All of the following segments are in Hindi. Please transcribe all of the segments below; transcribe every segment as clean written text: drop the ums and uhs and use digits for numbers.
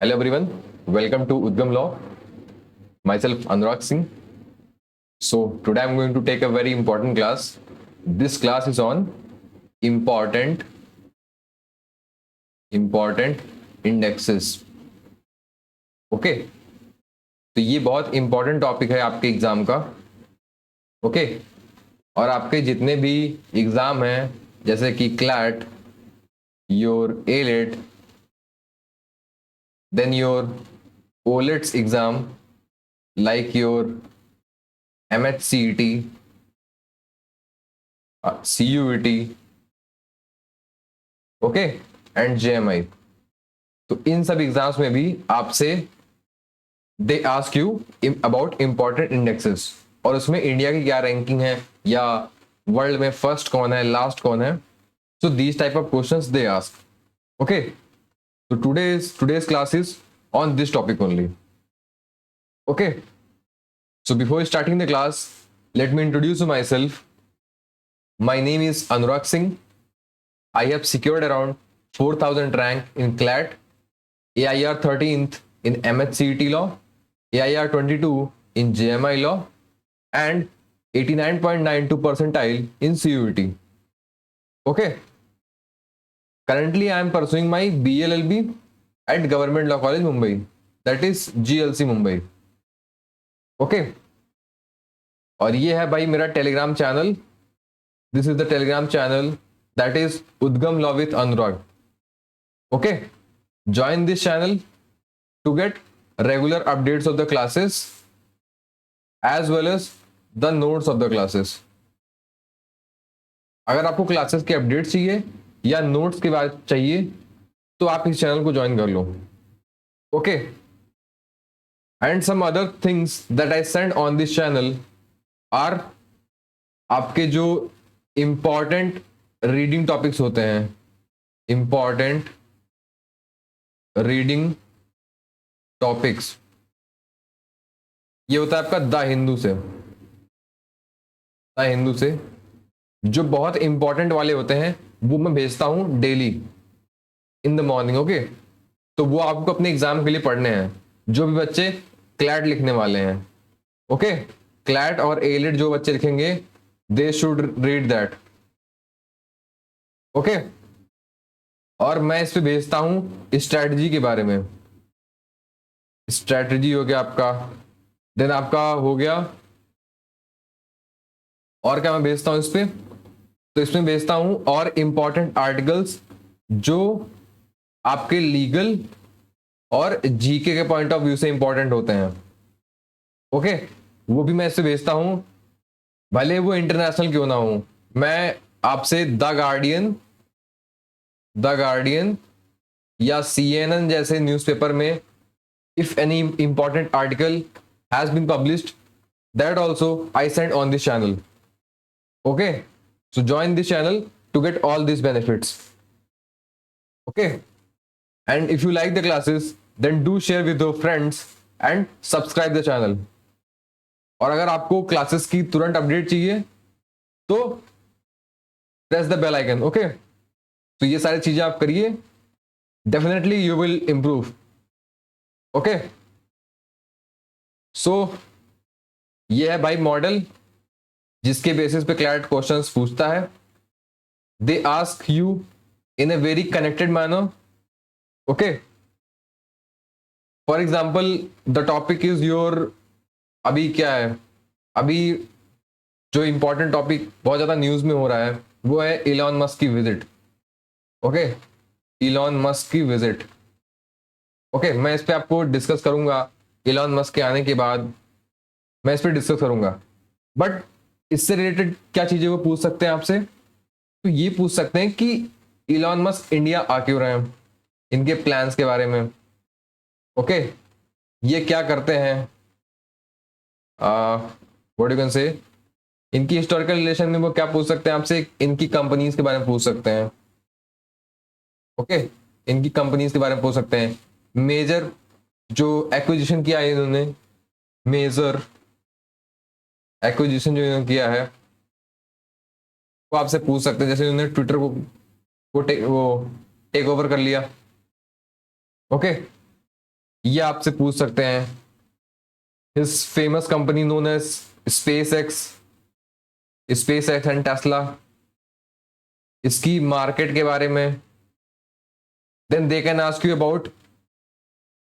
Hello everyone, welcome to Udgam Law. Myself Anurag Singh. So today I'm going to take a very important class. This class is on important indexes. Okay तो ये बहुत इंपॉर्टेंट टॉपिक है आपके एग्जाम का. ओके और आपके जितने भी एग्जाम हैं जैसे कि CLAT, your AILET, then your ओलेट्स exam like your MHCET, CUET, okay and JMI. तो इन सब एग्जाम्स में भी आपसे they ask you about important indexes और उसमें इंडिया की क्या रैंकिंग है या वर्ल्ड में फर्स्ट कौन है, लास्ट कौन है. So these type of questions they ask. Okay so today's class is on this topic only. Okay, so before starting the class, let me introduce myself. My name is Anurag Singh. I have secured around 4000 rank in CLAT, AIR 13th in MHCET law, AIR 22 in JMI law, and 89.92 percentile in CUET. Okay. Currently, I am pursuing my BLLB at Government Law College, Mumbai. That is GLC Mumbai. Okay और ये है भाई मेरा Telegram channel. This is the Telegram channel that is Udgam law with Anurag. Okay join this channel to get regular updates of the classes as well as the notes of the classes. अगर आपको क्लासेस के अपडेट्स चाहिए या नोट्स के बाद चाहिए तो आप इस चैनल को ज्वाइन कर लो. Okay and some other things that I send on this channel are आपके जो important reading topics होते हैं, important reading topics. ये होता है आपका द हिंदू से जो बहुत इंपॉर्टेंट वाले होते हैं वो मैं भेजता हूं daily in the morning. Okay तो वो आपको अपने एग्जाम के लिए पढ़ने हैं जो भी बच्चे क्लैट लिखने वाले हैं. ओके क्लैट और एलिट जो बच्चे लिखेंगे they should read that. Okay और मैं इस पे भेजता हूं स्ट्रैटेजी के बारे में. स्ट्रैटेजी हो गया आपका, देन आपका हो गया और क्या मैं भेजता हूं इस पे, तो इसमें भेजता हूं और इंपॉर्टेंट आर्टिकल्स जो आपके लीगल और जीके के पॉइंट ऑफ व्यू से इंपॉर्टेंट होते हैं. ओके वो भी मैं इससे भेजता हूं भले वो इंटरनेशनल क्यों ना हो. मैं आपसे द गार्डियन या CNN जैसे न्यूज़पेपर में if any important article has been published that also I send on this channel. Okay so join this channel to get all this benefits. Okay and if you like the classes then do share with your friends and subscribe the channel. और अगर आपको क्लासेस की तुरंत अपडेट चाहिए तो press the bell icon. Okay तो ये सारी चीजें आप करिए, definitely you will improve. Okay so ये है भाई मॉडल जिसके बेसिस पे क्लैट क्वेश्चंस पूछता है. दे ask you in a very connected manner. Okay for example the topic is your, अभी क्या है, अभी जो इंपॉर्टेंट टॉपिक बहुत ज्यादा न्यूज में हो रहा है वो है इलॉन मस्क की विजिट. ओके इलॉन मस्क की विजिट. ओके मैं इस पे आपको डिस्कस करूंगा. इलॉन मस्क के आने के बाद मैं इस पे डिस्कस करूंगा. बट इससे रिलेटेड क्या चीजें वो पूछ सकते हैं आपसे, तो ये पूछ सकते हैं कि इलॉन मस्क इंडिया आ क्यों रहे हैं, इनके प्लान्स के बारे में. ओके ये क्या करते हैं, व्हाट यू कैन से, इनकी हिस्टोरिकल रिलेशन में वो क्या पूछ सकते हैं आपसे, इनकी कंपनीज के बारे में पूछ सकते हैं. ओके इनकी कंपनीज के बारे में पूछ सकते हैं. मेजर जो एक्विजिशन किया है इन्होंने, मेजर एक्विजिशन जो इन्होंने किया है वो आपसे पूछ सकते हैं. जैसे इन्होंने ट्विटर को टेक ओवर कर लिया. ओके ये आपसे पूछ सकते हैं। His famous company known as SpaceX and Tesla, इसकी मार्केट के बारे में। Then they can ask you about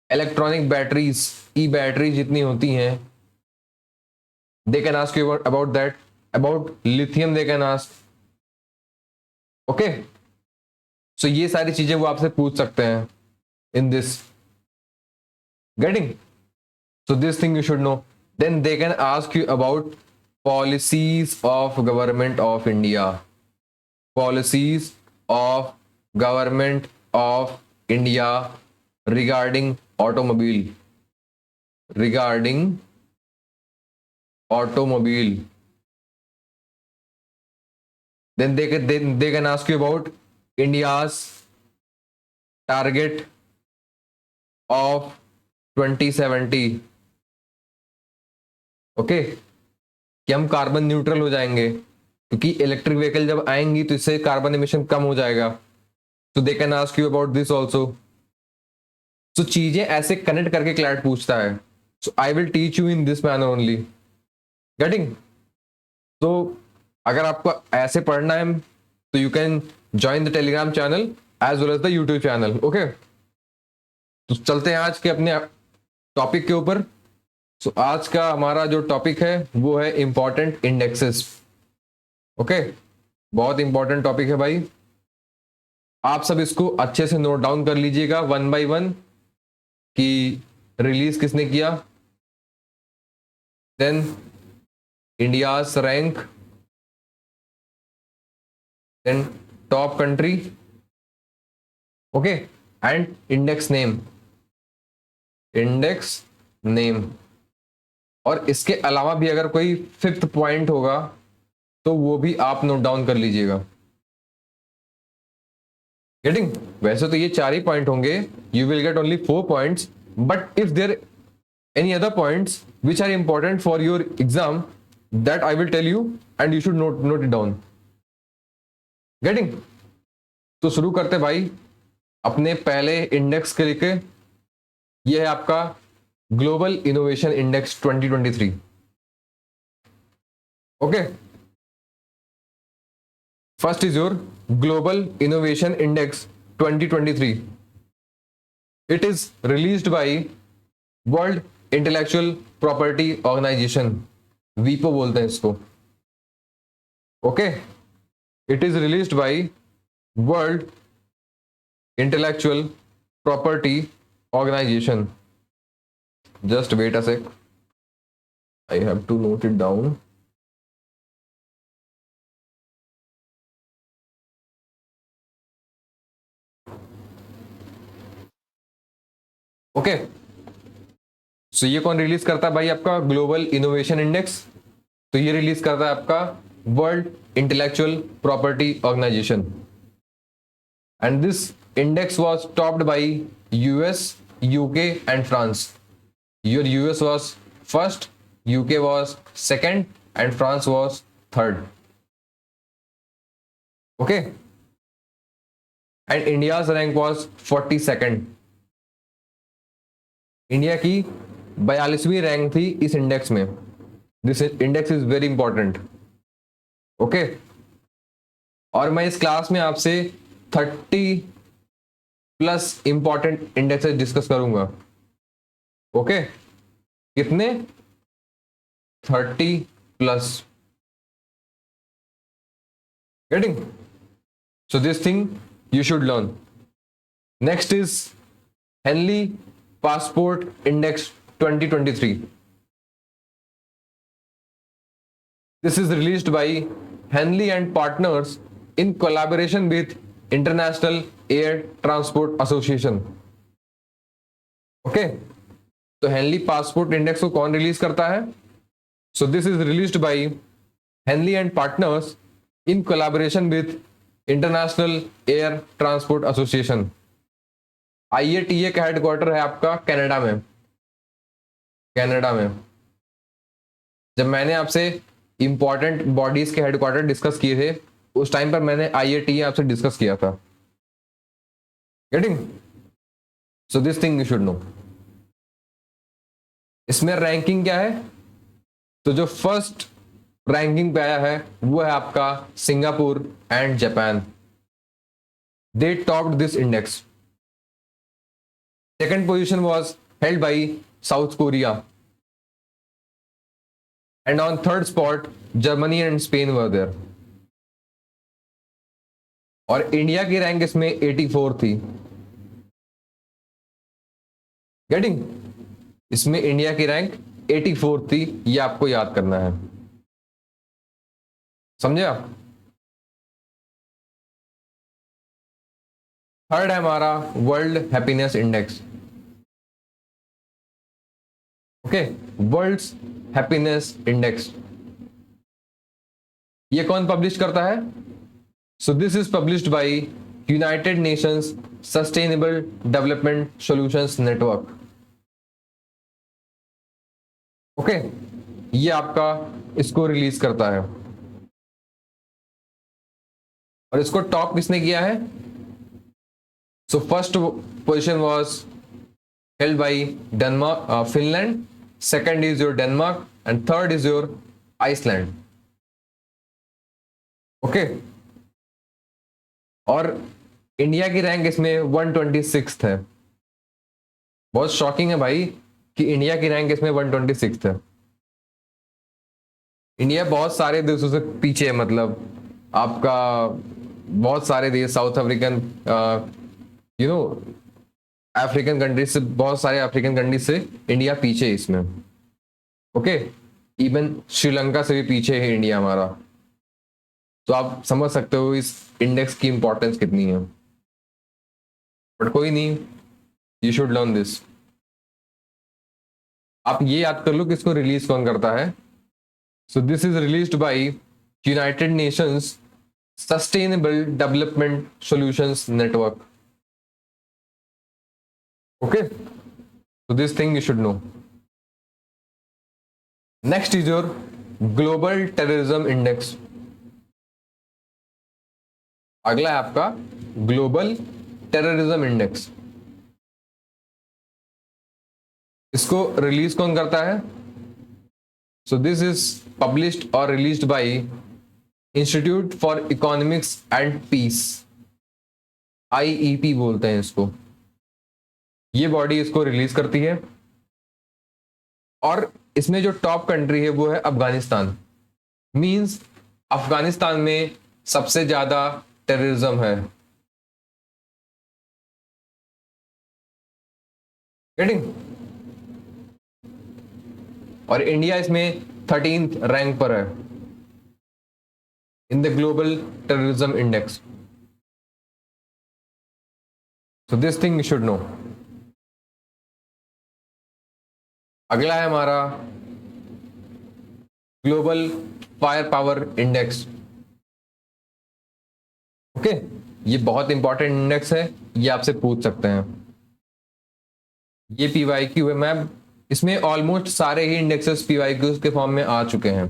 electronic batteries, e battery जितनी होती हैं, they can ask you about that, about lithium they can ask. Okay, so ये सारी चीजें वो आपसे पूछ सकते हैं in this, getting? So this thing you should know. Then they can ask you about policies of government of India. Policies of government of India regarding automobile. Regarding automobile. Then they can ask you about India's target of 2070. Okay, कि हम कार्बन न्यूट्रल हो जाएंगे, क्योंकि इलेक्ट्रिक व्हीकल जब आएंगी तो इससे कार्बन एमिशन कम हो जाएगा। तो they can ask you about this also. तो चीजें ऐसे कनेक्ट करके क्लैट पूछता है। So I will teach you in this manner only, getting? तो अगर आपको ऐसे पढ़ना है तो you can join the Telegram channel as well as the YouTube channel. Okay, तो चलते हैं आज के अपने टॉपिक के ऊपर। सो आज का हमारा जो टॉपिक है वो है इंपॉर्टेंट इंडेक्सेस। ओके, बहुत इंपॉर्टेंट टॉपिक है भाई, आप सब इसको अच्छे से नोट डाउन कर लीजिएगा वन बाय वन कि रिलीज किसने किया, then India's rank, then top country, okay, and index name, index name. और इसके अलावा भी अगर कोई फिफ्थ पॉइंट होगा तो वो भी आप नोट डाउन कर लीजिएगा, गेटिंग? वैसे तो ये 4 ही पॉइंट होंगे, you will get only 4 points, but if there any other points which are important for your exam, that I will tell you and you should note it down, getting? तो शुरू करते भाई अपने पहले इंडेक्स के लेके। ये है आपका Global Innovation Index 2023। Okay, first is your Global Innovation Index 2023। It is released by World Intellectual Property Organization, वीपो बोलते हैं इसको। Okay, it is released by World Intellectual Property Organization. Just wait a sec. I have to note it down. Okay, so ये कौन रिलीज करता है भाई? आपका ग्लोबल इनोवेशन इंडेक्स। तो ये रिलीज करता है आपका World Intellectual Property Organization, and this index was topped by US, UK and France. Your US was first, UK was second, and France was third. Okay, and India's rank was 42nd. India की 42वीं रैंक थी इस इंडेक्स में। This index is very important. Okay, और मैं इस क्लास में आपसे 30 प्लस इंपॉर्टेंट इंडेक्सेस डिस्कस करूंगा। ओके, कितने? 30 plus, getting? So this thing you should learn. Next is Henley Passport Index 2023. This is released by Henley and Partners in collaboration with International Air Transport Association. Okay, तो हेनली पासपोर्ट इंडेक्स को कौन रिलीज करता है? So this is released bye Henley and partners in collaboration with international air transport association. IATA का हेडक्वार्टर है आपका कनाडा में। कनाडा में जब मैंने आपसे इंपॉर्टेंट बॉडीज के हेडक्वार्टर डिस्कस किए थे उस टाइम पर मैंने IATA आपसे डिस्कस किया था, getting? So this thing you should know. इसमें रैंकिंग क्या है? तो जो फर्स्ट रैंकिंग पे आया है वो है आपका Singapore and Japan. They topped this index. Second position was held by South Korea and on third spot Germany and Spain were there. और इंडिया की रैंक इसमें 84 थी। गेटिंग? इसमें इंडिया की रैंक 84 थी, ये आपको याद करना है। समझे आप? थर्ड है हमारा world happiness index. Okay, world happiness index ये कौन पब्लिश करता है? So this is published by United Nations sustainable development solutions network. Okay, ये आपका इसको रिलीज करता है। और इसको टॉप किसने किया है? So first position was held by Denmark, Finland, second is your Denmark and third is your Iceland. Okay, और इंडिया की रैंक इसमें 126 है। बहुत शॉकिंग है भाई कि इंडिया की रैंक इसमें 126 है। इंडिया बहुत सारे देशों से पीछे है, मतलब आपका बहुत सारे देश, south African, you know African countries से, बहुत सारे अफ्रीकन कंट्रीज से इंडिया पीछे है इसमें। ओके, इवन श्रीलंका से भी पीछे है इंडिया हमारा। तो आप समझ सकते हो इस इंडेक्स की इंपॉर्टेंस कितनी है। बट कोई नहीं, यू शुड लर्न दिस। आप ये याद कर लो कि इसको रिलीज कौन करता है। So this is released bye United Nations sustainable development solutions network. Okay, so this thing you should know. Next is your global terrorism index. अगला है आपका ग्लोबल टेररिज्म इंडेक्स। इसको रिलीज कौन करता है? सो दिस इज पब्लिश्ड और released by Institute for Economics and Peace, IEP बोलते हैं इसको। ये बॉडी इसको रिलीज करती है और इसमें जो टॉप कंट्री है वो है अफगानिस्तान। मींस अफगानिस्तान में सबसे ज्यादा टेररिज्म है। गेटिंग? और इंडिया इसमें 13th रैंक पर है in the global Terrorism index. So this thing you should know. अगला है हमारा global fire power index. Okay, ये बहुत इंपॉर्टेंट इंडेक्स है, ये आपसे पूछ सकते हैं। ये पीवाईक्यू है मैम, इसमें ऑलमोस्ट सारे ही इंडेक्सेस पीवाईक्यूज के फॉर्म में आ चुके हैं।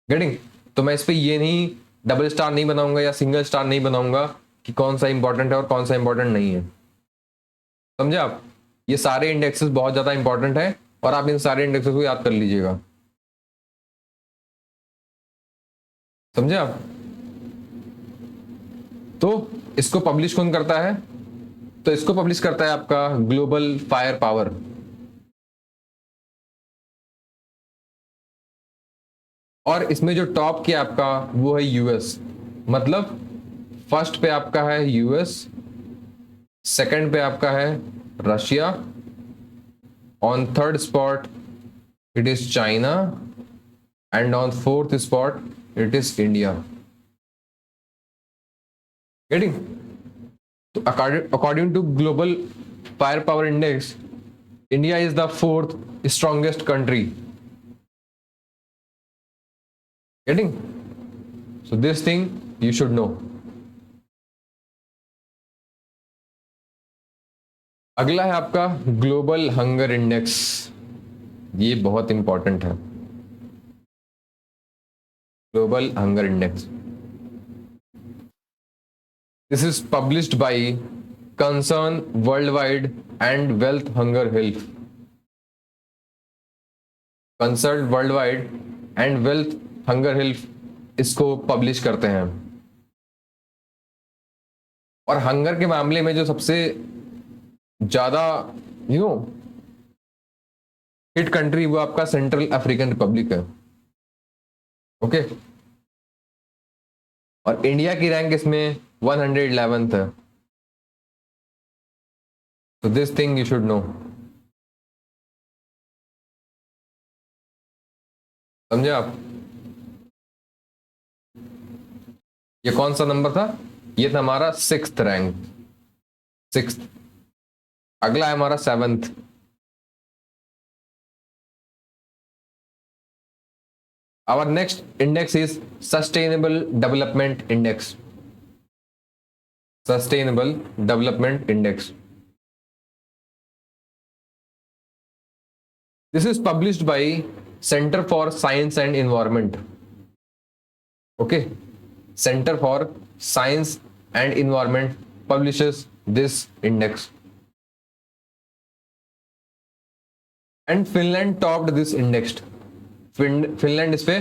गेटिंग? तो मैं इस पे ये नहीं डबल स्टार नहीं बनाऊंगा या सिंगल स्टार नहीं बनाऊंगा कि कौन सा इंपॉर्टेंट है और कौन सा इंपॉर्टेंट नहीं है। समझे आप? ये सारे इंडेक्सेस बहुत ज्यादा इंपॉर्टेंट है और आप इन सारे इंडेक्सेस को याद कर लीजिएगा। समझे आप? तो इसको पब्लिश कौन करता है? तो इसको पब्लिश करता है आपका ग्लोबल फायर पावर। और इसमें जो टॉप किया आपका वो है यूएस। मतलब फर्स्ट पे आपका है यूएस, सेकंड पे आपका है Russia, on third spot it is China and on fourth spot it is India. Getting? तो according to global fire power index, India is the fourth strongest country. Getting? So this thing you should know. अगला है आपका ग्लोबल हंगर इंडेक्स। ये बहुत इंपॉर्टेंट है, global hunger index. This is published by concern worldwide and wealth hunger health. Consult worldwide and wealth hunger hill इसको पब्लिश करते हैं। और हंगर के मामले में जो सबसे ज्यादा हिट कंट्री वो आपका सेंट्रल अफ्रीकन रिपब्लिक है। ओके, और इंडिया की रैंक इसमें 111th है। तो this thing you should no. समझे आप? ये कौन सा नंबर था? ये था हमारा 6th रैंक, 6th। अगला है हमारा 7th। Our next index is Sustainable Development Index. Sustainable Development Index. This is published by Center for Science and Environment. Okay, Center for Science and Environment publishes this index. And Finland topped this index. Finland इस पे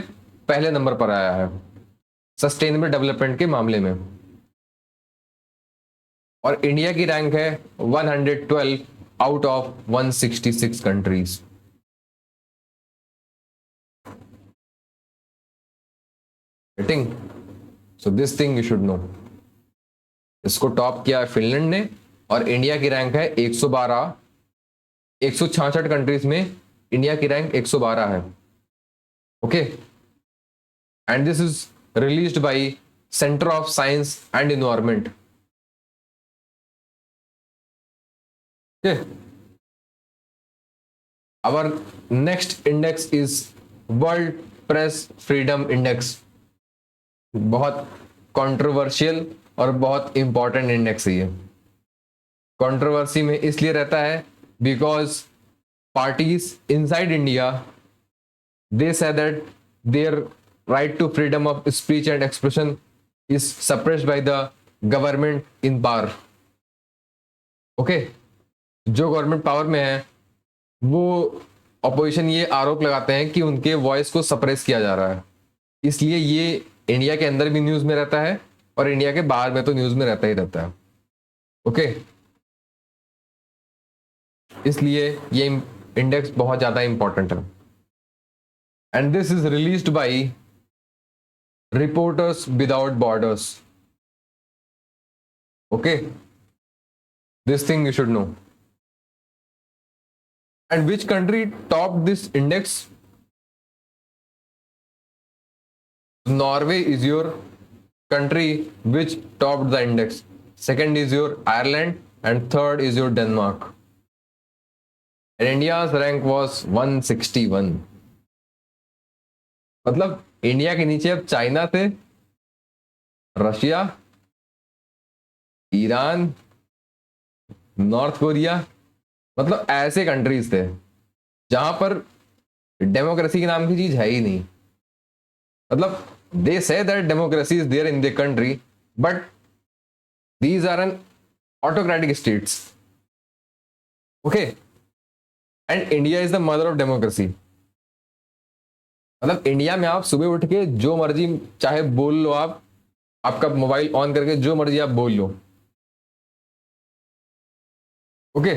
पहले नंबर पर आया है सस्टेनेबल डेवलपमेंट के मामले में। और इंडिया की रैंक है 112 out of 166 countries. Getting? So this thing you should no. इसको टॉप किया है फिनलैंड ने, और इंडिया की रैंक है 112। 166 कंट्रीज में इंडिया की रैंक 112 है। Okay, and this is released by Center of Science and Environment. Okay, our next index is World Press Freedom Index. बहुत कंट्रोवर्शियल और बहुत इंपॉर्टेंट इंडेक्स है ये। कंट्रोवर्सी में इसलिए रहता है because parties inside India they say that their right to freedom of speech and expression is suppressed by the government in power. Okay, जो गवर्नमेंट पावर में है वो ऑपोजिशन ये आरोप लगाते हैं कि उनके वॉइस को सप्रेस किया जा रहा है। इसलिए ये इंडिया के अंदर भी न्यूज में रहता है और इंडिया के बाहर में तो न्यूज में रहता ही रहता है। ओके, इसलिए ये इंडेक्स बहुत ज्यादा इंपॉर्टेंट है। And this is released by Reporters Without Borders. Okay, this thing you should know. And which country topped this index? Norway is your country which topped the index. Second is your Ireland, and third is your Denmark. And India's rank was 161. मतलब इंडिया के नीचे अब चाइना थे, रशिया, ईरान, नॉर्थ कोरिया, मतलब ऐसे कंट्रीज थे जहां पर डेमोक्रेसी के नाम की चीज है ही नहीं। मतलब they say that democracy is there in the country, but these are an autocratic states. Okay, and India is the mother of democracy. मतलब इंडिया में आप सुबह उठ के जो मर्जी चाहे बोल लो, आप आपका मोबाइल ऑन करके जो मर्जी आप बोल लो। ओके,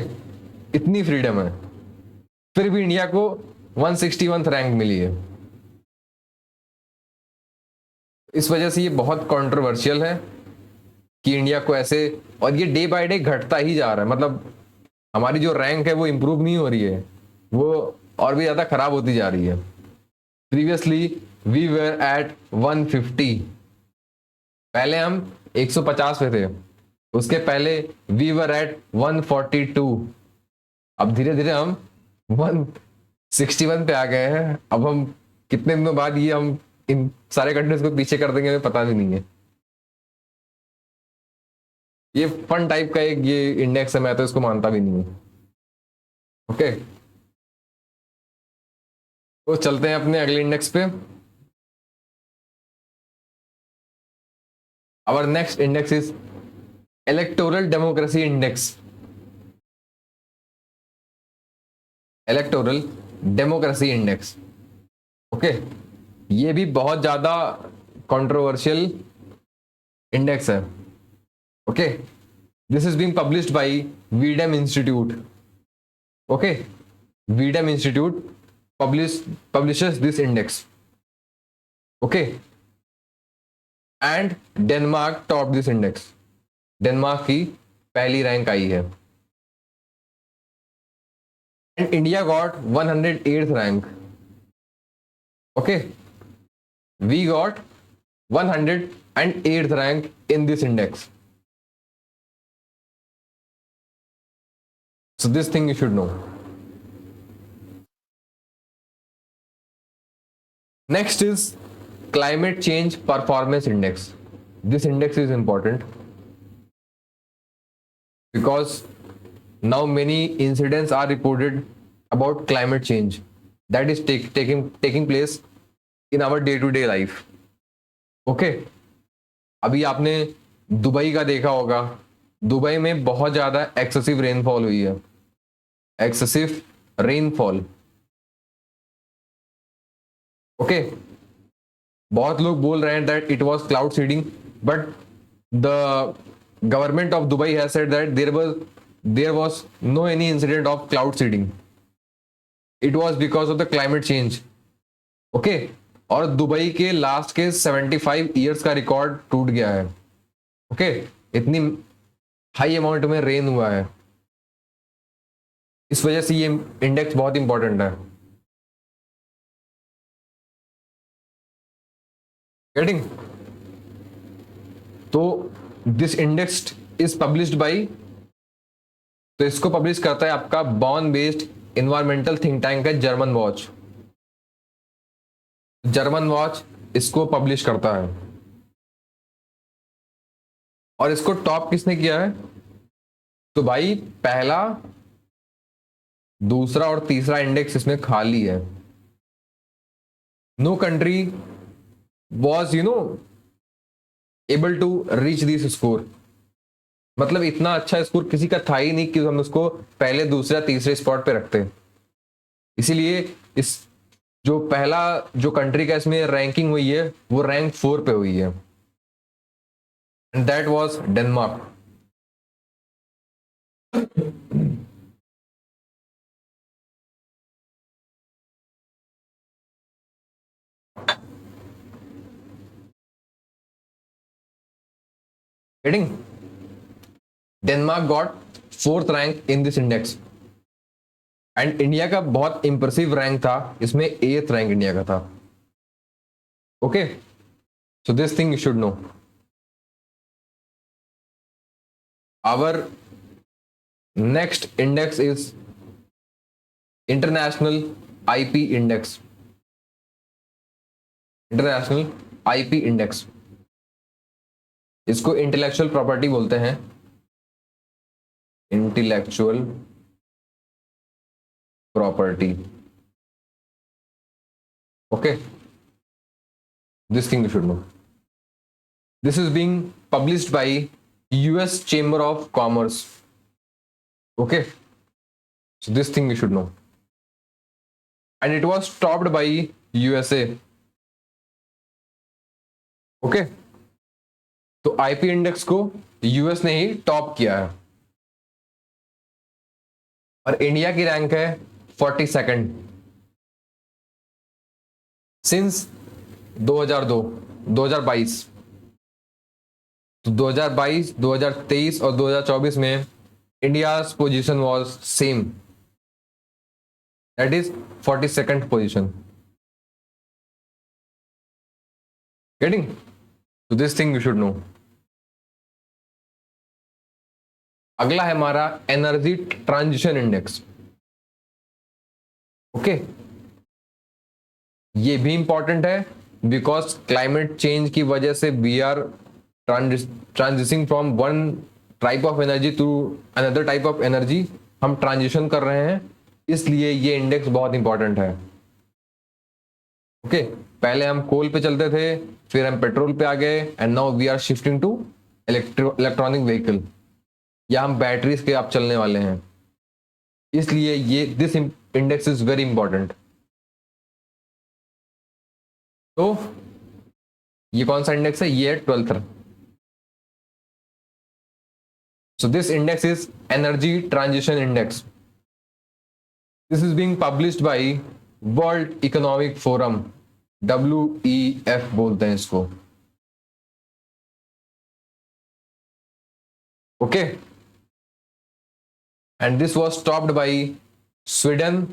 इतनी फ्रीडम है, फिर भी इंडिया को 161th रैंक मिली है। इस वजह से ये बहुत कंट्रोवर्शियल है कि इंडिया को ऐसे, और ये डे बाय डे घटता ही जा रहा है। मतलब हमारी जो रैंक है वो इंप्रूव नहीं हो रही है, वो और भी ज्यादा खराब होती जा रही है। प्रीवियसली वी वेर एट 150, पहले हम 150 पे थे, उसके पहले वी वर एट 142, अब धीरे धीरे हम 161 पे आ गए हैं। अब हम कितने दिनों बाद ये हम इन सारे कंट्रीज को पीछे कर देंगे हमें पता भी नहीं है। ये फन टाइप का एक ये इंडेक्स है, मैं तो इसको मानता भी नहीं हूं। ओके, तो चलते हैं अपने अगले इंडेक्स पे। Our next index is electoral democracy index. Electoral democracy index okay, ये भी बहुत ज्यादा कंट्रोवर्शियल इंडेक्स है। Okay, this is being published by V Dem institute. Okay, V Dem institute publishes this index. Okay, and Denmark topped this index. Denmark की पहली रैंक आई है। And India got 108th rank. Okay, we got 108th rank in this index. So this thing you should know. Next is climate change performance index. This index is important because now many incidents are reported about climate change that is taking place in our day to day life. Okay, अभी आपने दुबई का देखा होगा, दुबई में बहुत ज्यादा एक्सेसिव रेनफॉल हुई है, एक्सेसिव रेनफॉल। ओके, बहुत लोग बोल रहे हैं that it was cloud seeding, but the government of Dubai has said that there was no any incident of cloud seeding, it was because of the climate change. Okay, और दुबई के लास्ट के 75 ईयर्स का रिकॉर्ड टूट गया है। ओके, इतनी हाई अमाउंट में रेन हुआ है, इस वजह से ये इंडेक्स बहुत इंपॉर्टेंट है। गेटिंग? तो this index is published bye, तो इसको पब्लिश करता है आपका बॉन बेस्ड इन्वायरमेंटल थिंक टैंक है जर्मन वॉच। जर्मन वॉच इसको पब्लिश करता है। और इसको टॉप किसने किया है? तो भाई पहला, दूसरा और तीसरा इंडेक्स इसमें खाली है। No country was able to reach this score. मतलब इतना अच्छा स्कोर किसी का था ही नहीं कि हम उसको पहले, दूसरा, तीसरे स्पॉट पे रखते। इसीलिए इस जो पहला जो कंट्री का इसमें रैंकिंग हुई है वो रैंक 4 पे हुई है, and that was Denmark. Getting? Denmark got 4th rank in this index, and India का बहुत इंप्रेसिव रैंक था इसमें, 8th रैंक इंडिया का था। Okay, so this thing you should know. Our next index is International IP Index. International IP Index, इसको इंटेलेक्चुअल प्रॉपर्टी बोलते हैं, intellectual property. Okay, this thing you should know. This is being published by US Chamber of Commerce. Okay, so this thing you should know, and it was topped by USA. Okay, तो आईपी इंडेक्स को यूएस ने ही टॉप किया है, और इंडिया की रैंक है 42nd सिंस 2022। तो 2022, 2023 और 2024 में India's position was same, that is 42nd position. Getting? तो this thing you should know. अगला है हमारा एनर्जी ट्रांजिशन इंडेक्स। ओके, ये भी इंपॉर्टेंट है बिकॉज क्लाइमेट चेंज की वजह से we are transitioning from one type of energy to another type of energy, हम ट्रांजिशन कर रहे हैं, इसलिए ये इंडेक्स बहुत इंपॉर्टेंट है। ओके, पहले हम कोल पे चलते थे, फिर हम पेट्रोल पे आ गए, and now we are shifting to electronic vehicle, या हम बैटरीज के आप चलने वाले हैं, इसलिए ये this index is very important. तो ये कौन सा इंडेक्स है? ये है 12th। So this index is energy transition Index. This is being published by World Economic Forum, WEF बोलते हैं इसको। Okay, and this was topped by Sweden,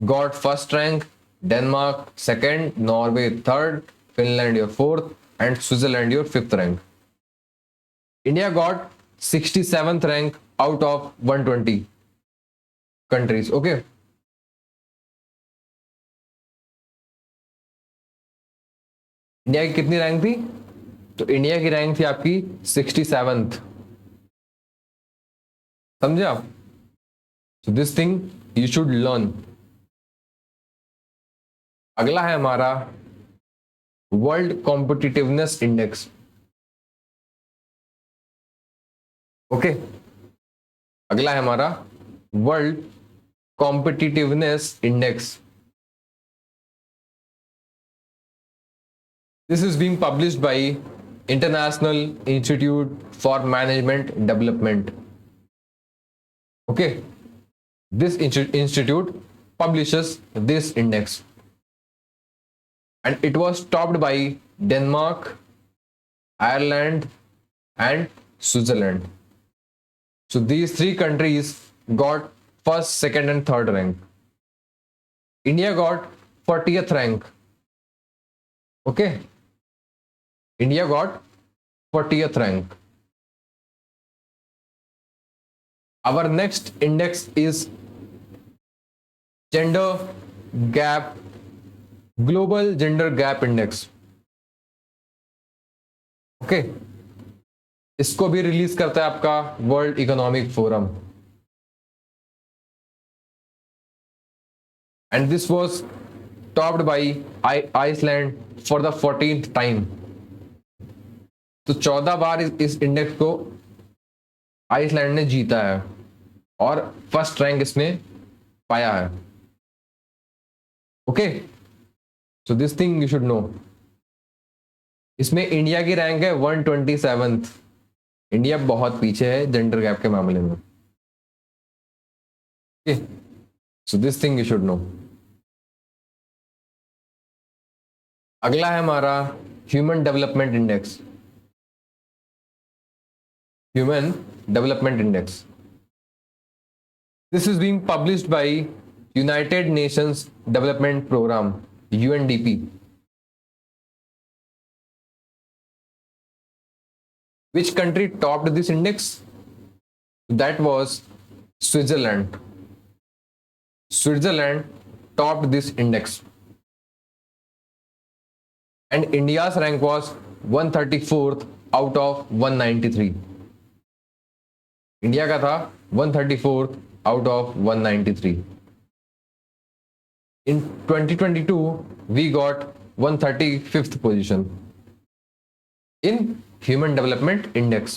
got first rank, Denmark second, Norway third, Finland your fourth, and Switzerland your fifth rank. India got 67th rank out of 120 countries. Okay. India की कितनी रैंक थी? तो इंडिया की रैंक थी आपकी 67th। समझे आप? So this thing you should learn. अगला है हमारा वर्ल्ड कॉम्पिटिटिवनेस इंडेक्स। ओके, अगला है हमारा world competitiveness index. This is being published bye international institute for management development. Okay, this institute publishes this index and it was topped by Denmark, Ireland, and Switzerland. So these three countries got first, second, and third rank. India got 40th rank. Okay, India got 40th rank. Our next index is gender gap, Global Gender Gap Index. Okay, इसको भी रिलीज करता है आपका World Economic Forum, and this was topped by Iceland for the 14th time. तो 14 बार इस इंडेक्स को आइसलैंड ने जीता है और फर्स्ट रैंक इसने पाया है। Okay, so this thing you should know. इसमें इंडिया की रैंक है 127th। इंडिया बहुत पीछे है जेंडर गैप के मामले में। Okay, so this thing you should know. अगला है हमारा Human Development Index. Human Development Index, this is being published by United Nations development Programme, UNDP. Which country topped this index? That was Switzerland. Switzerland topped this index. And India's rank was 134th out of 193. India का था 134th out of 193. In 2022, we got 135th position in Human Development Index.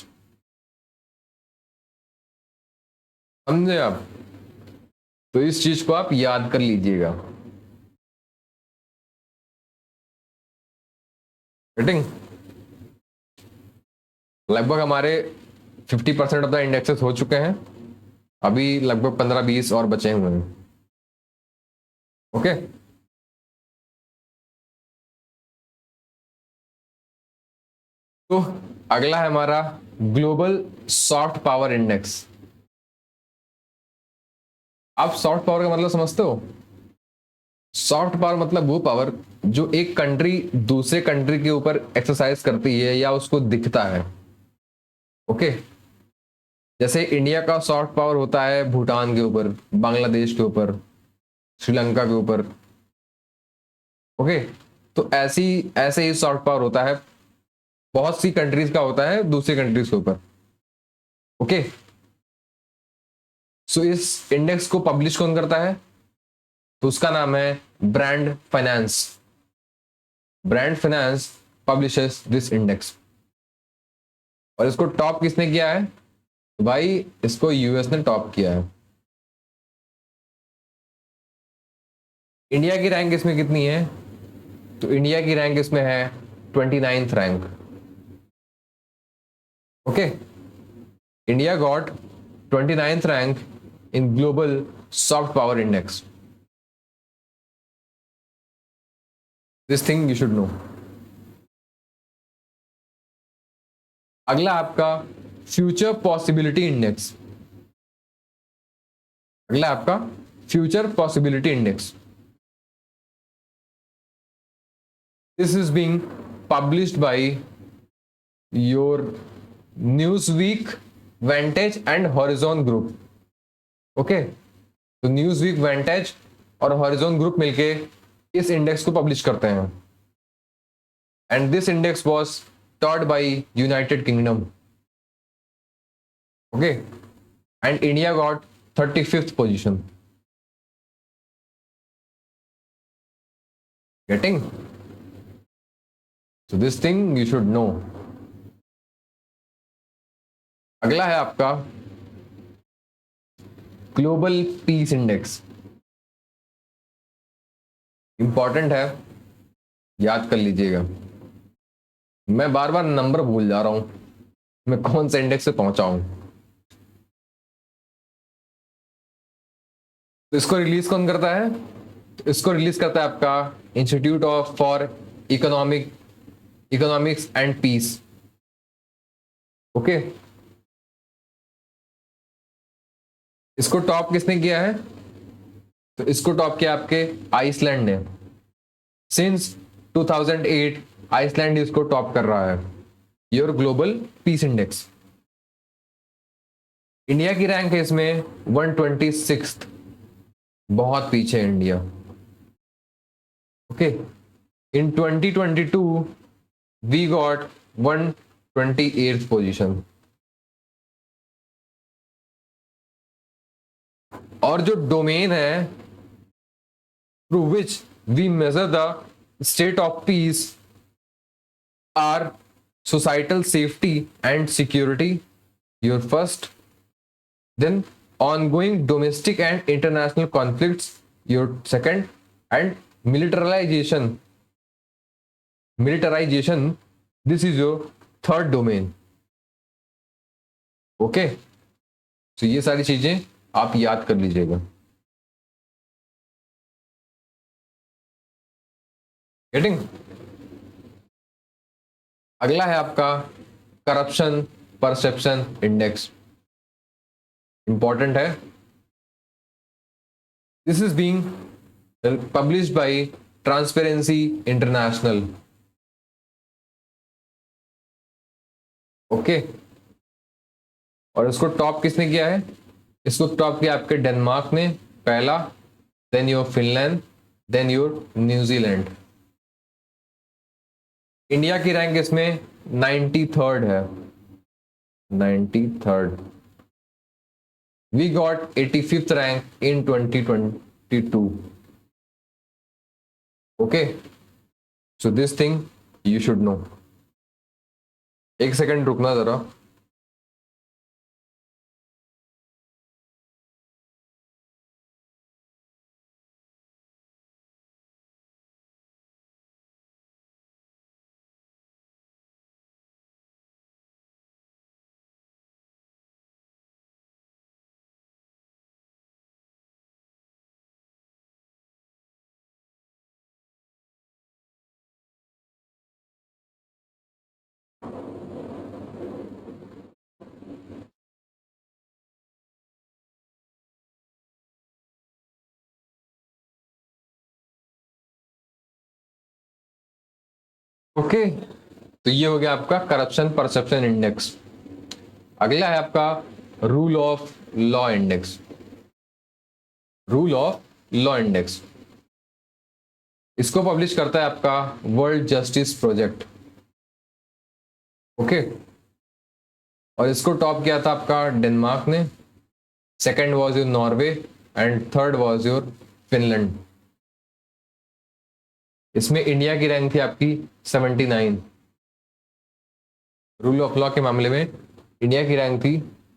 समझे आप? तो इस चीज को आप याद कर लीजिएगा। गेटिंग? लगभग हमारे 50% ऑफ द इंडेक्सेस हो चुके हैं, अभी लगभग 15-20 और बचे हुए हैं। ओके, तो अगला है हमारा ग्लोबल सॉफ्ट पावर इंडेक्स। आप सॉफ्ट पावर का मतलब समझते हो? सॉफ्ट पावर मतलब वो पावर जो एक कंट्री दूसरे कंट्री के ऊपर एक्सरसाइज करती है या उसको दिखता है। ओके, जैसे इंडिया का सॉफ्ट पावर होता है भूटान के ऊपर, बांग्लादेश के ऊपर, श्रीलंका के ऊपर। ओके, तो ऐसे ही सॉफ्ट पावर होता है, बहुत सी कंट्रीज का होता है दूसरी कंट्रीज के ऊपर। ओके, सो इस इंडेक्स को पब्लिश कौन करता है? तो उसका नाम है brand finance. Brand finance publishes this index. और इसको टॉप किसने किया है? तो भाई इसको यूएस ने टॉप किया है। इंडिया की रैंक इसमें कितनी है? तो इंडिया की रैंक इसमें है 29th rank. Okay, India got 29th rank in global soft power index. This thing you should know. अगला आपका फ्यूचर पॉसिबिलिटी इंडेक्स। अगला आपका future possibility index. This is being published by your Newsweek, Vantage and Horizon group. Okay, तो न्यूज़वीक, वेंटेज और हॉरिजॉन ग्रुप मिलके इस इंडेक्स को पब्लिश करते हैं। And this index was taught by United kingdom. Okay, and India got 35th position. Getting? So this thing you should know. अगला है आपका ग्लोबल पीस इंडेक्स। इंपॉर्टेंट है, याद कर लीजिएगा। मैं बार बार नंबर भूल जा रहा हूं, मैं कौन से इंडेक्स से पहुंचा हूं। तो इसको रिलीज कौन करता है? तो इसको रिलीज करता है आपका Institute of for Economics and Peace. Okay, इसको टॉप किसने किया है? तो इसको टॉप किया आपके आइसलैंड ने। सिंस 2008 आइसलैंड इसको टॉप कर रहा है, your Global Peace Index. India की रैंक है इसमें 126th, बहुत पीछे है India. Okay, in 2022 we got 128th position. और जो डोमेन है through which we measure the state of peace are societal safety and security, your first, then ongoing domestic and international conflicts, your second, and militarization, this is your third domain. Okay, तो ये सारी चीजें आप याद कर लीजिएगा। गेटिंग? अगला है आपका करप्शन परसेप्शन इंडेक्स। इंपॉर्टेंट है। This is being published bye transparency international. Okay, और इसको टॉप किसने किया है? इसको टॉप किया आपके डेनमार्क ने पहला, then your Finland, then your New Zealand. India की रैंक इसमें 93rd है, 93rd। We got 85th rank in 2022। Okay, so this thing you should know. एक सेकंड रुकना जरा। ओके, तो ये हो गया आपका करप्शन परसेप्शन इंडेक्स। अगला है आपका rule of law index. Rule of law index, इसको पब्लिश करता है आपका वर्ल्ड जस्टिस प्रोजेक्ट। ओके, और इसको टॉप किया था आपका डेनमार्क ने, second was your Norway and third was your Finland. इसमें इंडिया की रैंक थी आपकी 79। रूल ऑफ लॉ के मामले में इंडिया की रैंक थी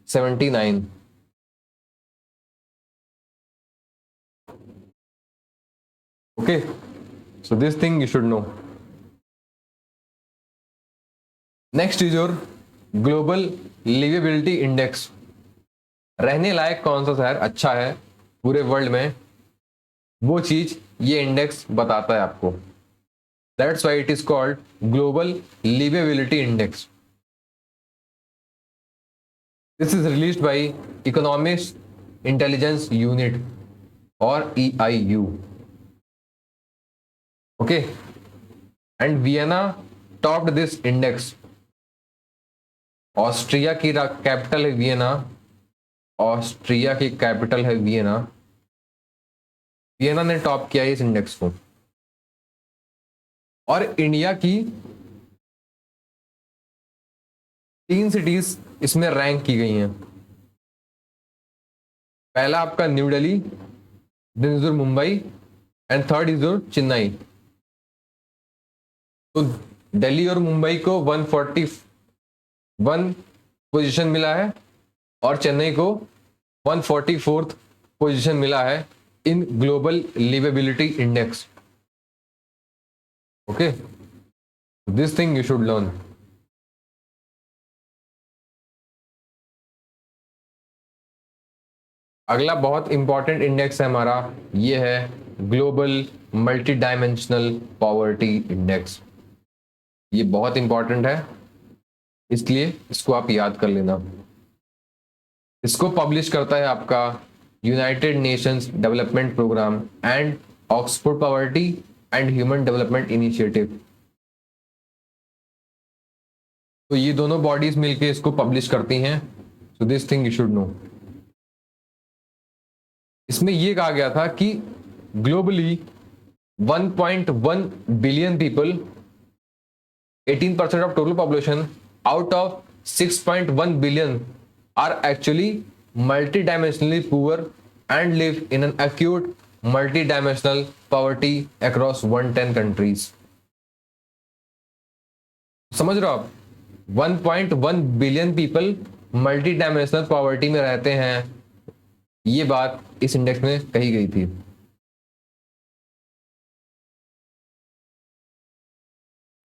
79। Okay, So this thing you should know. Next is your global liveability index. रहने लायक कौन सा शहर अच्छा है पूरे वर्ल्ड में, वो चीज ये इंडेक्स बताता है आपको. That's why it is called global liveability index. This is released bye economics intelligence unit और EIU. Okay, and Vienna topped this index. Austria की कैपिटल है वियना. ऑस्ट्रिया की कैपिटल है वियना. वियना ने टॉप किया इस इंडेक्स को. और इंडिया की 3 सिटीज इसमें रैंक की गई हैं. पहला आपका New Delhi, then is your Mumbai and third is your Chennai. तो दिल्ली और मुंबई को 141 पोजीशन मिला है और चेन्नई को 144th पोजीशन मिला है in global liveability index. Okay, this thing you should learn. अगला बहुत इंपॉर्टेंट इंडेक्स है हमारा, ये है global multi dimensional poverty index. ये बहुत इंपॉर्टेंट है, इसलिए इसको आप याद कर लेना. इसको पब्लिश करता है आपका united Nations development programme and Oxford poverty and human development initiative. तो ये दोनों बॉडीज मिलकर इसको पब्लिश करती हैं. So this thing you should know. इसमें यह कहा गया था कि globally 1.1 billion people, 18% of total population out of 6.1 billion are actually multidimensionally poor and live in an acute multidimensional poverty across 110 countries. समझ रहे हो आप? 1.1 बिलियन पीपल मल्टीडायमेंशनल पॉवर्टी में रहते हैं. ये बात इस इंडेक्स में कही गई थी.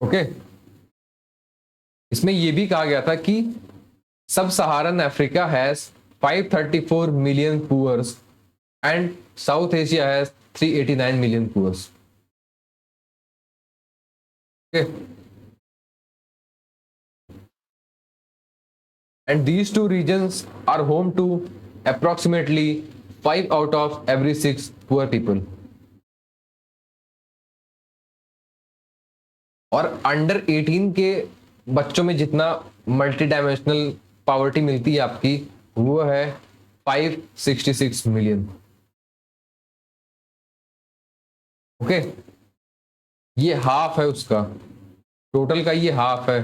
ओके, इसमें यह भी कहा गया था कि sub Saharan Africa has 534 million poors and south Asia has 389 million poors. And these two regions are home to approximately 5 out of every 6 poor people. और अंडर 18 के बच्चों में जितना मल्टी डायमेंशनल पॉवर्टी मिलती है आपकी, वो है 566 मिलियन. ओके, ये हाफ है उसका, टोटल का ये हाफ है.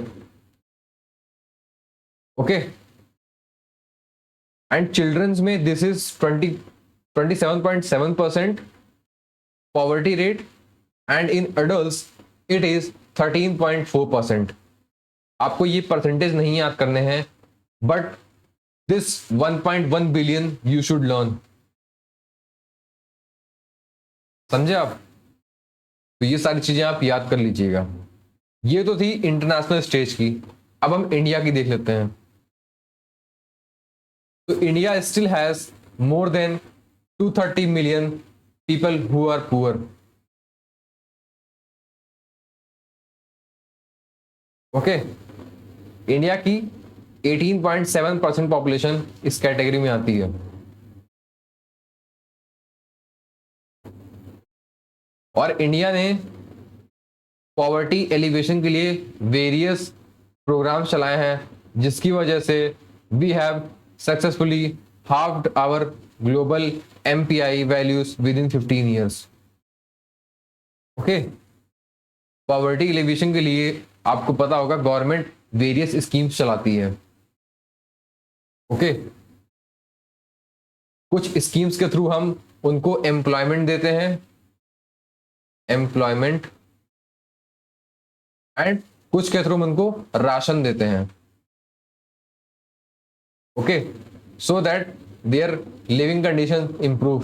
ओके, एंड चिल्ड्रंस में this is 27.7% poverty rate and in adults it is 13.4%. आपको ये परसेंटेज नहीं याद करने हैं, but this 1.1 billion you should learn. समझे आप? तो ये सारी चीजें आप याद कर लीजिएगा. ये तो थी इंटरनेशनल स्टेज की. अब हम इंडिया की देख लेते हैं. तो India still has more than 230 million people who are poor. Okay, India की 18.7% पॉपुलेशन इस कैटेगरी में आती है. और इंडिया ने पॉवर्टी एलिवेशन के लिए वेरियस प्रोग्राम चलाए हैं, जिसकी वजह से we have successfully halved our global MPI values within 15 years. Okay, poverty alleviation के लिए आपको पता होगा गवर्नमेंट वेरियस स्कीम्स चलाती है. ओके, कुछ स्कीम्स के थ्रू हम उनको एम्प्लॉयमेंट देते हैं, एम्प्लॉयमेंट, एंड कुछ के थ्रू हम उनको राशन देते हैं. Okay, so that their living condition improve.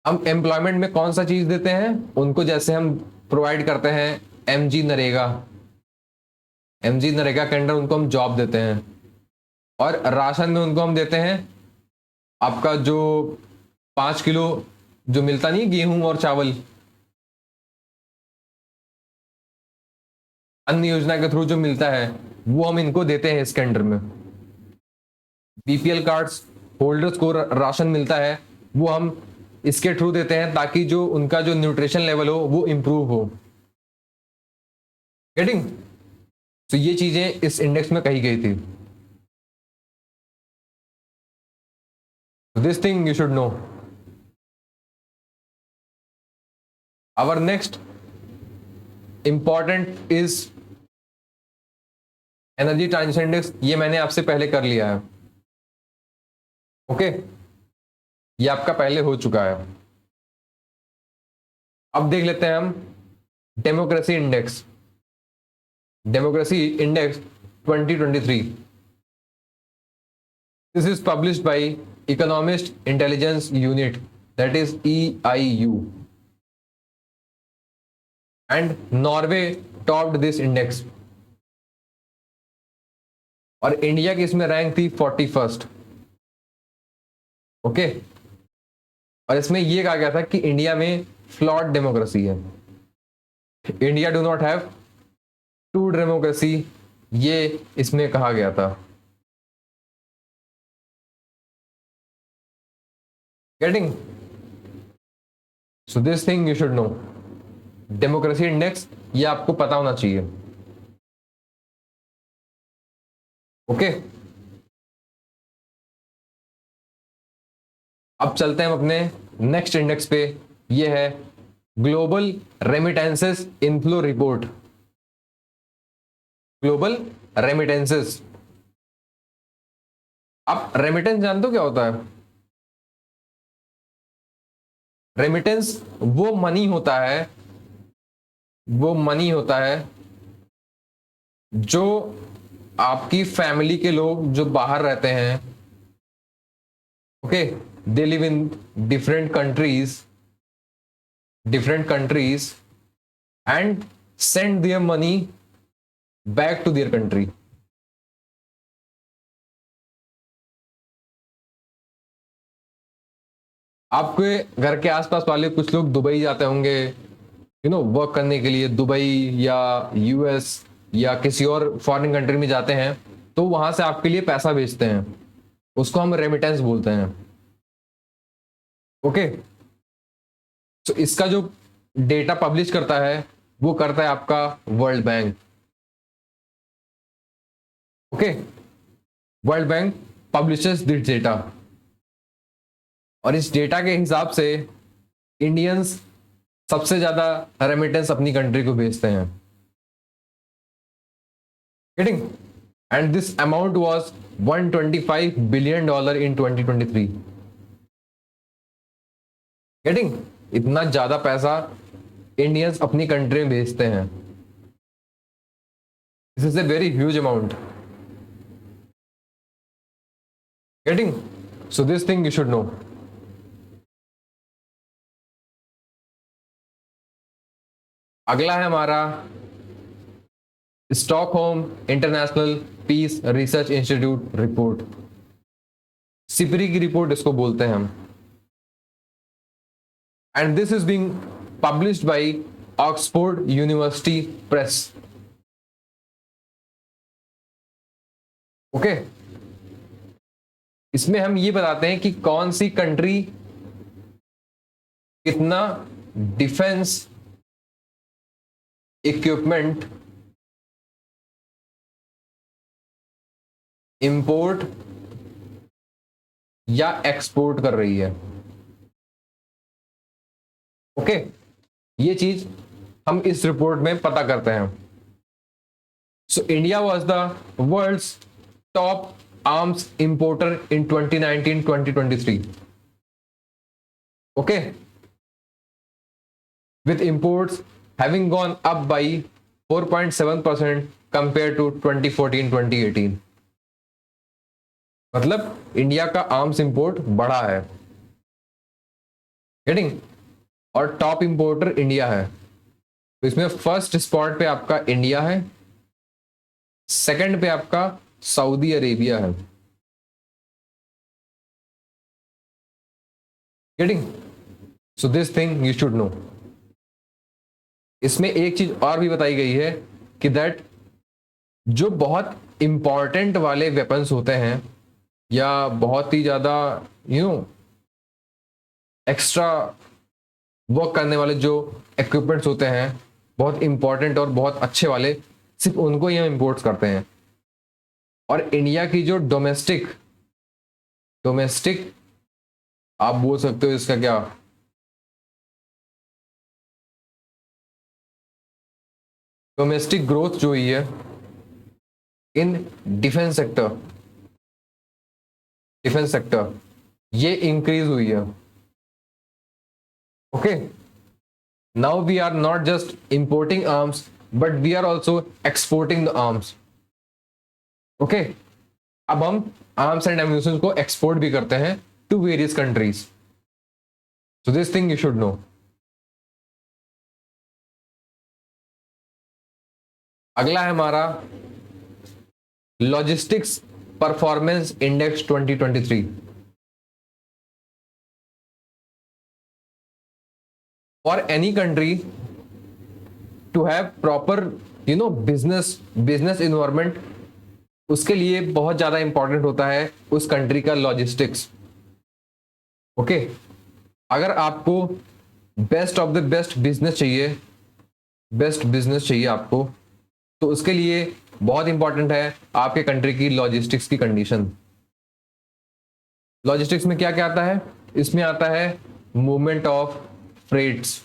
हम एम्प्लॉयमेंट में कौन सा चीज देते हैं उनको, जैसे हम प्रोवाइड करते हैं एमजी नरेगा, एमजी नरेगा के अंडर उनको हम जॉब देते हैं, और राशन में उनको हम देते हैं आपका जो 5 किलो जो मिलता नहीं है गेहूं और चावल, अन्न योजना के थ्रू जो मिलता है वो हम इनको देते हैं इसके अंडर में। बीपीएल कार्ड्स होल्डर्स को राशन मिलता है वो हम इसके थ्रू देते हैं ताकि जो उनका जो न्यूट्रिशन लेवल हो वो इंप्रूव हो। गेटिंग? तो ये चीजें इस इंडेक्स में कही गई थी। This thing you should know. Our next important is energy transition index. ये मैंने आपसे पहले कर लिया है, ओके ये आपका पहले हो चुका है। अब देख लेते हैं हम democracy index, democracy index 2023। This is published bye economist intelligence unit, that is EIU, and Norway topped this index, और इंडिया की इसमें रैंक थी 41st, ओके। और इसमें यह कहा गया था कि इंडिया में फ्लॉड डेमोक्रेसी है, India do not have true democracy, ये इसमें कहा गया था। Getting? So this thing you should no. Democracy index ये आपको पता होना चाहिए, ओके। अब चलते हैं हम अपने नेक्स्ट इंडेक्स पे, ये है global remittances inflow report. Global remittances, आप रेमिटेंस जानते हो क्या होता है? रेमिटेंस वो मनी होता है, वो मनी होता है जो आपकी फैमिली के लोग जो बाहर रहते हैं, okay, they live in different countries and send their money back to their country. आपके घर के आसपास वाले कुछ लोग दुबई जाते होंगे वर्क करने के लिए, दुबई या US या किसी और फॉरेन कंट्री में जाते हैं, तो वहां से आपके लिए पैसा भेजते हैं, उसको हम रेमिटेंस बोलते हैं, ओके। तो इसका जो डेटा पब्लिश करता है वो करता है आपका world bank, okay. World bank publishes this data, और इस डेटा के हिसाब से इंडियंस सबसे ज्यादा रेमिटेंस अपनी कंट्री को भेजते हैं। Getting? And this amount was $125 billion in 2023। Getting? इतना ज्यादा पैसा इंडियंस अपनी कंट्री में भेजते हैं, this is a very huge amount. Getting? So this thing you should know. अगला है हमारा Stockholm international peace research institute report, SIPRI की रिपोर्ट इसको बोलते हैं हम, and this is being published by Oxford university press, okay. इसमें हम ये बताते हैं कि कौन सी कंट्री कितना डिफेंस इक्विपमेंट इंपोर्ट या एक्सपोर्ट कर रही है, ओके। ये चीज हम इस रिपोर्ट में पता करते हैं। So India was the world's top arms importer in 2019-2023, okay, with imports having gone up by 4.7% compared to 2014-2018। मतलब इंडिया का आर्म्स इंपोर्ट बढ़ा है, गेटिंग। और टॉप इंपोर्टर इंडिया है, तो इसमें फर्स्ट स्पॉट पे आपका इंडिया है, सेकंड पे आपका सऊदी अरेबिया है। Getting. So this thing you should know. इसमें एक चीज और भी बताई गई है कि दैट जो बहुत इंपॉर्टेंट वाले वेपन्स होते हैं या बहुत ही ज्यादा यू नो एक्स्ट्रा वर्क करने वाले जो इक्विपमेंट्स होते हैं, बहुत इंपॉर्टेंट और बहुत अच्छे वाले, सिर्फ उनको ही हम इंपोर्ट करते हैं। और इंडिया की जो डोमेस्टिक डोमेस्टिक आप बोल सकते हो इसका क्या, डोमेस्टिक ग्रोथ जो हुई है इन डिफेंस सेक्टर ये इंक्रीज हुई है। Okay, now we are not just importing arms but we are also exporting the arms. Okay, अब हम आर्म्स एंड एम्यूनिशन को एक्सपोर्ट भी करते हैं to various countries. So this thing you should know. अगला है हमारा logistics performance index 2023। For any country to have proper business environment, उसके लिए बहुत ज्यादा इंपॉर्टेंट होता है उस कंट्री का लॉजिस्टिक्स। ओके, अगर आपको best of the best business चाहिए, बेस्ट बिजनेस चाहिए आपको, तो उसके लिए बहुत इंपॉर्टेंट है आपके कंट्री की लॉजिस्टिक्स की कंडीशन। लॉजिस्टिक्स में क्या क्या आता है? इसमें आता है मूवमेंट ऑफ फ्रेट्स,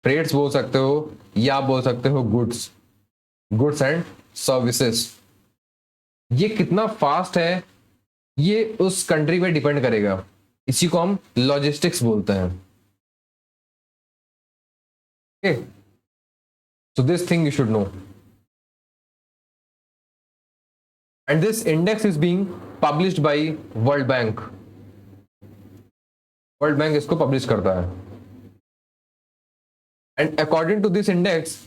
फ्रेट्स बोल सकते हो या बोल सकते हो गुड्स एंड सर्विसेज। ये कितना फास्ट है ये उस कंट्री पे डिपेंड करेगा, इसी को हम लॉजिस्टिक्स बोलते हैं। Okay, so this thing you should know. And this index is being published by World Bank. World Bank इसको पब्लिश करता है। And according to this index,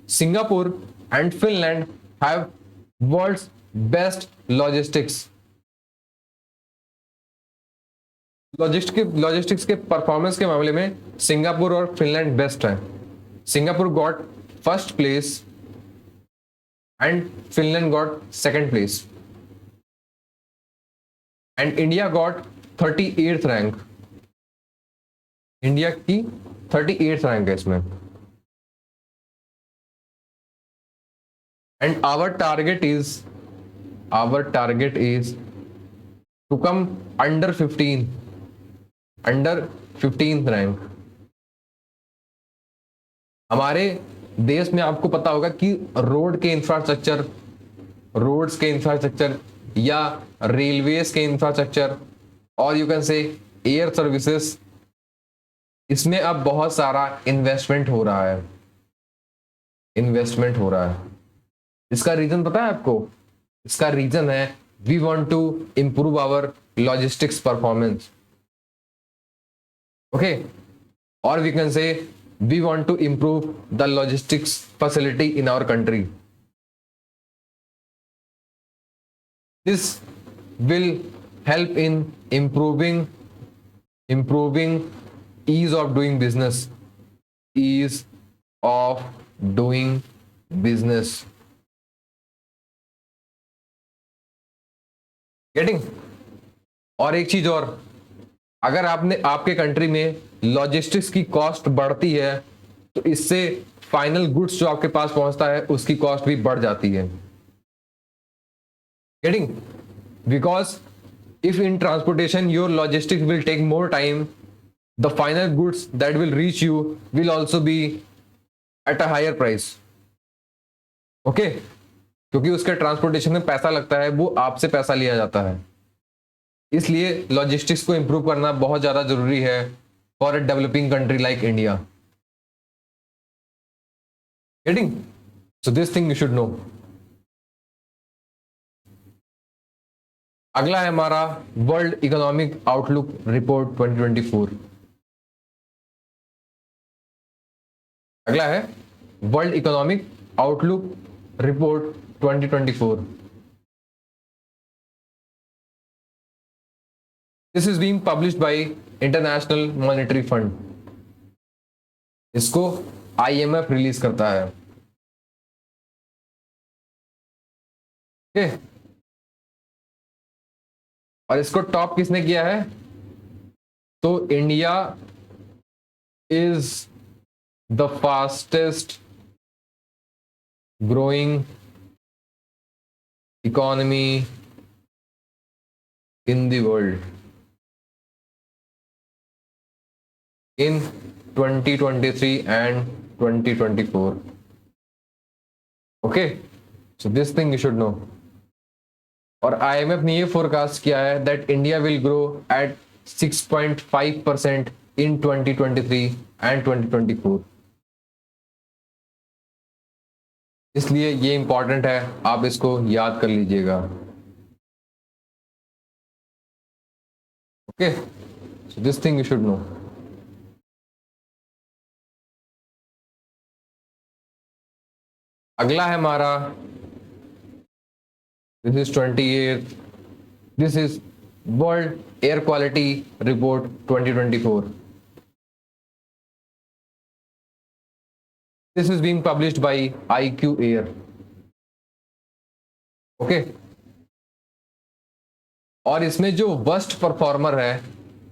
Singapore and Finland have world's best logistics. Logistics के परफॉर्मेंस के मामले में सिंगापुर और फिनलैंड बेस्ट है। Singapore got first place and Finland got second place and India got 38th rank. India की 38th रैंक है इसमें। And our target is to come under 15th rank. हमारे देश में आपको पता होगा कि रोड्स के इंफ्रास्ट्रक्चर या रेलवेज के इंफ्रास्ट्रक्चर और you can say air services, इसमें अब बहुत सारा इन्वेस्टमेंट हो रहा है। इसका रीजन पता है आपको? इसका रीजन है we want to improve our logistics performance. Okay, और we can say we want to improve the logistics facility in our country. This will help in improving ease of doing business. Ease of doing business. Getting? और एक चीज और, अगर आपके कंट्री में लॉजिस्टिक्स की कॉस्ट बढ़ती है तो इससे फाइनल गुड्स जो आपके पास पहुंचता है उसकी कॉस्ट भी बढ़ जाती है। Getting? Because if in transportation your logistics will take more time, the final goods that will reach you will also be at a higher price. Okay, क्योंकि उसके ट्रांसपोर्टेशन में पैसा लगता है, वो आपसे पैसा लिया जाता है। इसलिए लॉजिस्टिक्स को इंप्रूव करना बहुत ज्यादा जरूरी है for a developing country like India. Getting? So this thing you should know. अगला है हमारा वर्ल्ड इकोनॉमिक आउटलुक रिपोर्ट 2024। अगला है world economic outlook report 2024। This is being published bye international monetary fund. इसको आईएमएफ रिलीज करता है। ओके, और इसको टॉप किसने किया है? तो India is the fastest growing economy in the world in 2023 and 2024. Okay, so this thing you should know. और IMF ने ये फोरकास्ट किया है that India will grow at 6.5% in 2023 and 2024. इसलिए ये इंपॉर्टेंट है, आप इसको याद कर लीजिएगा। Okay, so this thing you should know. अगला है हमारा, this is 28th, this is world air quality report 2024। This is being published bye IQ air. Okay, और इसमें जो वर्स्ट परफॉर्मर है,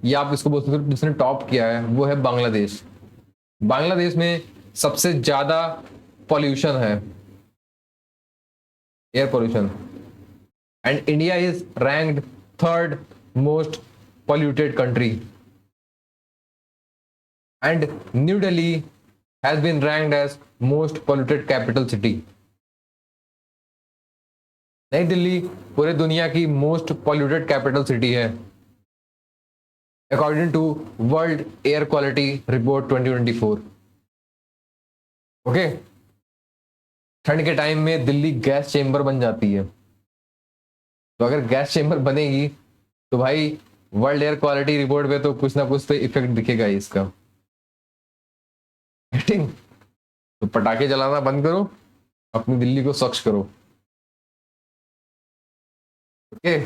या आप इसको बोल सकते हो जिसने टॉप किया है, वो है बांग्लादेश। बांग्लादेश में सबसे ज्यादा पॉल्यूशन है, air pollution, and India is ranked third most polluted country, and New Delhi has been ranked as most polluted capital city. नई दिल्ली पूरे दुनिया की मोस्ट पॉल्यूटेड कैपिटल सिटी है according to world air quality report 2024। Okay, ठंड के टाइम में दिल्ली गैस चेंबर बन जाती है, तो अगर गैस चेंबर बनेगी तो भाई वर्ल्ड एयर क्वालिटी रिपोर्ट पे तो कुछ ना कुछ तो इफेक्ट दिखेगा ही इसका। तो पटाखे जलाना बंद करो, अपनी दिल्ली को स्वच्छ करो। ओके,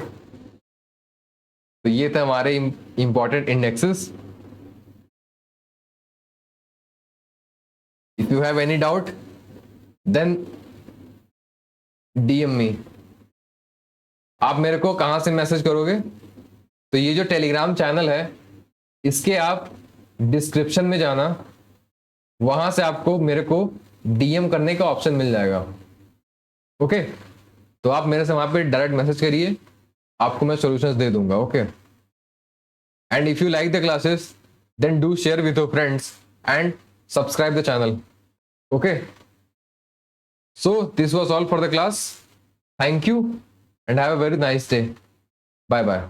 तो ये थे हमारे important indexes. If you have any doubt then DM me. आप मेरे को कहां से मैसेज करोगे? तो ये जो टेलीग्राम चैनल है, इसके आप डिस्क्रिप्शन में जाना, वहां से आपको मेरे को DM करने का ऑप्शन मिल जाएगा। ओके, तो आप मेरे से वहां पे डायरेक्ट मैसेज करिए, आपको मैं सॉल्यूशंस दे दूंगा। Okay, and if you like the classes then do share with your friends and subscribe the channel. Okay, so this was all for the class. Thank you and have a very nice day. Bye bye.